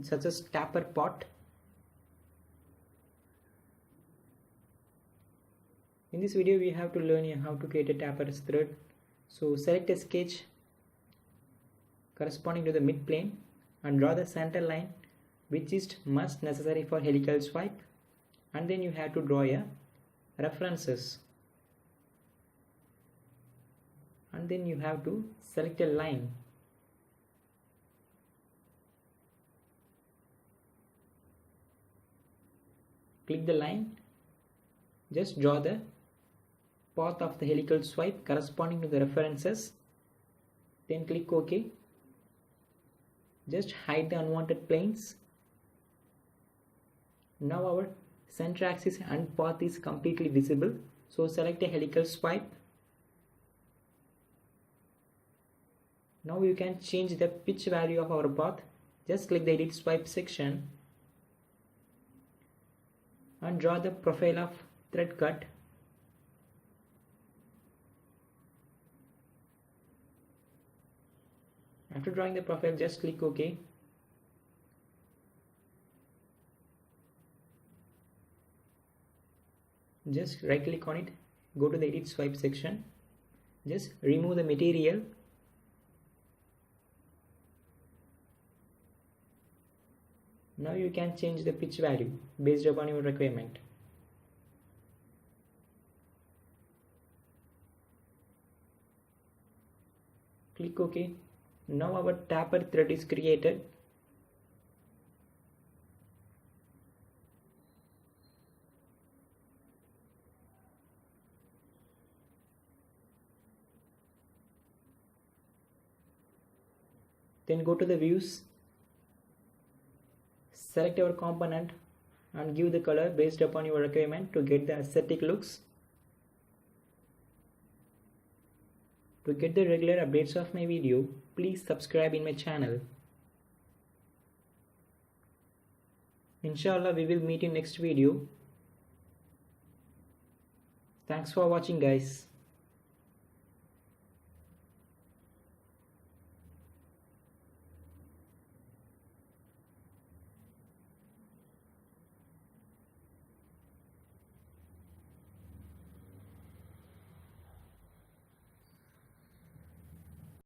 such as taper pot. In this video we have to learn how to create a taper thread. So select a sketch corresponding to the mid plane and draw the center line which is must necessary for helical swipe, and then you have to draw a references, and then you have to select a line. Click the line, just draw the path of the helical swipe corresponding to the references, then click OK. Just hide the unwanted planes. Now our center axis and path is completely visible, so select a helical swipe. Now you can change the pitch value of our path. Just click the edit swipe section and draw the profile of thread cut. After drawing the profile, just click OK. Just right click on it, go to the edit swipe section, just remove the material. Now you can change the pitch value based upon your requirement. Click OK. Now our taper thread is created. Then go to the views, select our component and give the color based upon your requirement to get the aesthetic looks. To get the regular updates of my video, please subscribe in my channel. Inshallah, we will meet in next video. Thanks for watching, guys.